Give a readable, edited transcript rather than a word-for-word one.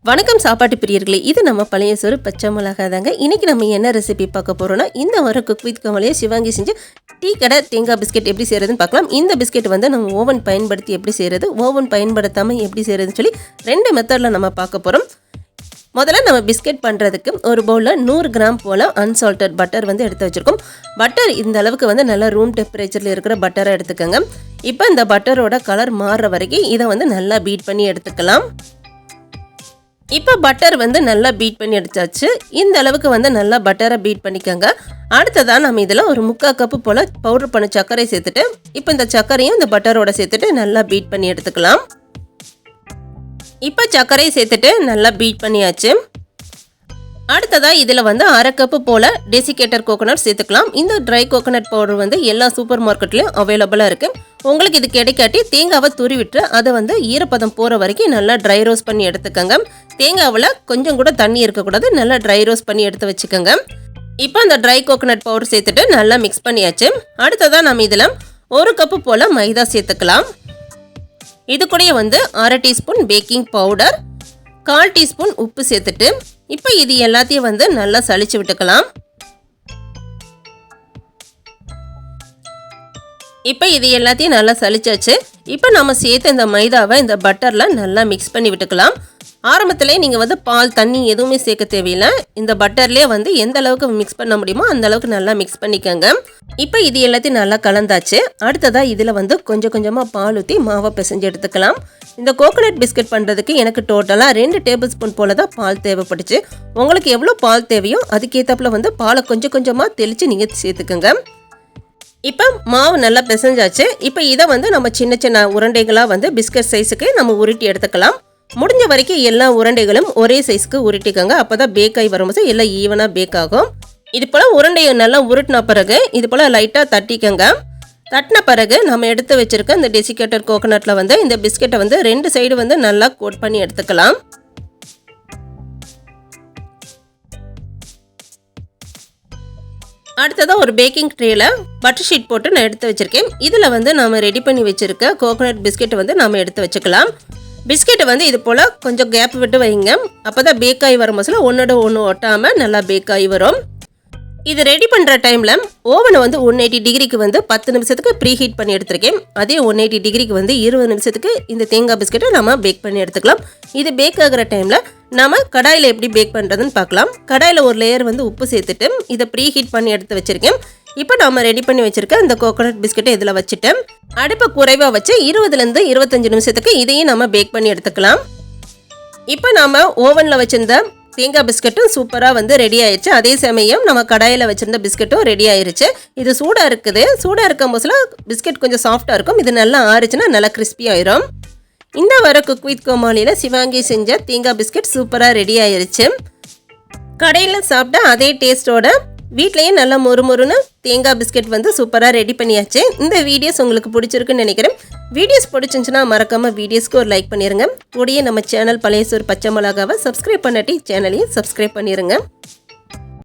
வணக்கம் சாப்பாட்டு பிரியர்களே, இது நம்ம பழைய சோறு பச்சைமொளகா தாங்க. இன்றைக்கி நம்ம என்ன ரெசிபி பார்க்க போகிறோன்னா, இந்த வாரம் குக் வித் கமலியை சிவாங்கி செஞ்சு டீ கடை தேங்காய் பிஸ்கெட் எப்படி செய்கிறதுன்னு பார்க்கலாம். இந்த பிஸ்கெட் வந்து நம்ம ஓவன் பயன்படுத்தி எப்படி செய்கிறது, ஓவன் பயன்படுத்தாமல் எப்படி செய்கிறதுன்னு சொல்லி 2 மெத்தடில் நம்ம பார்க்க போகிறோம். முதல்ல நம்ம பிஸ்கெட் பண்ணுறதுக்கு ஒரு பவுலில் 100 கிராம் போல் அன்சால்டட் பட்டர் வந்து எடுத்து வச்சுருக்கோம். பட்டர் இந்த அளவுக்கு வந்து நல்லா ரூம் டெம்பரேச்சரில் இருக்கிற பட்டரை எடுத்துக்கோங்க. இப்போ இந்த பட்டரோட கலர் மாறுற வரைக்கும் இதை வந்து நல்லா பீட் பண்ணி எடுத்துக்கலாம். இப்போ பட்டர் வந்து நல்லா பீட் பண்ணி எடுத்தாச்சு. இந்த அளவுக்கு வந்து நல்லா பட்டரை பீட் பண்ணிக்கோங்க. அடுத்ததான் நம்ம இதில் ஒரு 3/4 கப்பு போல் பவுடர் பண்ண சர்க்கரை சேர்த்துட்டு, இப்போ இந்த சர்க்கரையும் இந்த பட்டரோட சேர்த்துட்டு நல்லா பீட் பண்ணி எடுத்துக்கலாம். இப்போ சர்க்கரையை சேர்த்துட்டு நல்லா பீட் பண்ணியாச்சு. அடுத்ததாக இதில் வந்து 1/2 கப்பு போல் டெசிகேட்டட் கோகோனட் சேர்த்துக்கலாம். இந்த ட்ரை கோகோனட் பவுடர் வந்து எல்லா சூப்பர் மார்க்கெட்லேயும் அவைலபிளாக இருக்குது. உங்களுக்கு இது கிடைக்காட்டி தேங்காவை துருவிட்டு அதை வந்து ஈரப்பதம் போகிற வரைக்கும் நல்லா ட்ரை ரோஸ்ட் பண்ணி எடுத்துக்கோங்க. தேங்காவில் கொஞ்சம் கூட தண்ணி இருக்கக்கூடாது, நல்லா ட்ரை ரோஸ்ட் பண்ணி எடுத்து வச்சுக்கோங்க. இப்போ அந்த ட்ரை கோகோனட் பவுடர் சேர்த்துட்டு நல்லா மிக்ஸ் பண்ணியாச்சு. அடுத்ததாக நம்ம இதில் 1 கப்பு போல் மைதா சேர்த்துக்கலாம். இது கூட வந்து 1/2 டீஸ்பூன் பேக்கிங் பவுடர், 1/4 டீஸ்பூன் உப்பு சேர்த்துட்டு இப்போ இது எல்லாத்தையும் வந்து நல்லா சலிச்சு விட்டுக்கலாம். இப்போ இது எல்லாத்தையும் நல்லா சலிச்சாச்சு. இப்போ நம்ம சேர்த்து இந்த மைதாவை இந்த பட்டரில் நல்லா மிக்ஸ் பண்ணி விட்டுக்கலாம். ஆரம்பத்திலே நீங்கள் வந்து பால் தண்ணி எதுவுமே சேர்க்க தேவையில்லை. இந்த பட்டர்லேயே வந்து எந்த அளவுக்கு மிக்ஸ் பண்ண முடியுமோ அந்த அளவுக்கு நல்லா மிக்ஸ் பண்ணிக்கோங்க. இப்போ இது எல்லாத்தையும் நல்லா கலந்தாச்சு. அடுத்ததாக இதில் வந்து கொஞ்சம் கொஞ்சமாக பால் ஊற்றி மாவை பிசைஞ்சு எடுத்துக்கலாம். இந்த கோகோனட் பிஸ்கட் பண்ணுறதுக்கு எனக்கு டோட்டலாக 2 டேபிள் ஸ்பூன் போல் தான் பால் தேவைப்பட்டுச்சு. உங்களுக்கு எவ்வளோ பால் தேவையோ அதுக்கேற்றப்பில் வந்து பாலை கொஞ்சம் கொஞ்சமாக தெளித்து நீங்கள் சேர்த்துக்கோங்க. இப்போ மாவு நல்லா பிசைஞ்சாச்சு. இப்போ இதை வந்து நம்ம சின்ன சின்ன உருண்டைகளாக வந்து பிஸ்கட் சைஸுக்கு நம்ம உருட்டி எடுத்துக்கலாம். முடிஞ்ச வரைக்கும் எல்லா உருண்டைகளும் ஒரே சைஸுக்கு உருட்டிக்கோங்க. அப்போ தான் பேக் ஆகி வரும்போது எல்லாம் ஈவனாக பேக் ஆகும். இது போல் உருண்டையை நல்லா உருட்டின பிறகு இது போல் லைட்டாக தட்டிக்கோங்க. தட்டின பிறகு நம்ம எடுத்து வச்சுருக்க இந்த டெசிகேட்டட் கோகோனட்டில் வந்து இந்த பிஸ்கெட்டை வந்து 2 சைடு வந்து நல்லா கோட் பண்ணி எடுத்துக்கலாம். அடுத்ததாக ஒரு பேக்கிங் ட்ரேயில் பட்டர் ஷீட் போட்டு நான் எடுத்து வச்சுருக்கேன். இதில் வந்து நம்ம ரெடி பண்ணி வச்சுருக்க கோகோனட் பிஸ்கெட்டை வந்து நம்ம எடுத்து வச்சுக்கலாம். பிஸ்கெட்டை வந்து இது போல் கொஞ்சம் கேப் விட்டு வைங்க. அப்போ தான் பேக் ஆகி வரும்போது ஒன்றோட ஒன்று ஒட்டாமல் நல்லா பேக் ஆகி வரும். இது ரெடி பண்ணுற டைமில் ஓவனை வந்து 180 டிகிரிக்கு வந்து 10 நிமிஷத்துக்கு ப்ரீ ஹீட் பண்ணி எடுத்துருக்கேன். அதே 180 டிகிரிக்கு வந்து 20 நிமிஷத்துக்கு இந்த தேங்காய் பிஸ்கெட்டை நம்ம பேக் பண்ணி எடுத்துக்கலாம். இது பேக் ஆகிற டைமில் நம்ம கடாயில் எப்படி பேக் பண்ணுறதுன்னு பார்க்கலாம். கடாயில் ஒரு லேயர் வந்து உப்பு சேர்த்துட்டு இதை ப்ரீ ஹீட் பண்ணி எடுத்து வச்சுருக்கேன். இப்போ நம்ம ரெடி பண்ணி வச்சுருக்க இந்த கோகோனட் பிஸ்கெட்டை இதில் வச்சுட்டு அடுப்பை குறைவாக வச்சு 20லேருந்து 25 நிமிஷத்துக்கு இதையும் நம்ம பேக் பண்ணி எடுத்துக்கலாம். இப்போ நம்ம ஓவனில் வச்சுருந்த தேங்காய் பிஸ்கெட்டும் சூப்பராக வந்து ரெடி ஆயிடுச்சு. அதே சமயம் நம்ம கடாயில் வச்சுருந்த பிஸ்கெட்டும் ரெடி ஆயிடுச்சு. இது சூடாக இருக்குது. சூடாக இருக்கும் போதுல பிஸ்கெட் கொஞ்சம் சாஃப்டாக இருக்கும். இது நல்லா ஆறிச்சுன்னா நல்லா கிறிஸ்பி ஆயிரும். இந்த வர குக் வித் கோமாலியில் சிவாங்கி செஞ்ச தேங்காய் பிஸ்கெட் சூப்பராக ரெடி ஆயிடுச்சு. கடையில் சாப்பிட்டா அதே டேஸ்ட்டோட வீட்லேயும் நல்லா மொறுமொறுன்னு தேங்காய் பிஸ்கெட் வந்து சூப்பராக ரெடி பண்ணியாச்சு. இந்த வீடியோஸ் உங்களுக்கு பிடிச்சிருக்குன்னு நினைக்கிறேன். வீடியோஸ் பிடிச்சிருந்துச்சுன்னா மறக்காமல் வீடியோஸ்க்கு ஒரு லைக் பண்ணிடுங்க. கூடயே நம்ம சேனல் பழைய சோறு பச்சை மிளகாவை சப்ஸ்கிரைப் பண்ணாட்டி சேனலையும் சப்ஸ்கிரைப் பண்ணிடுங்க.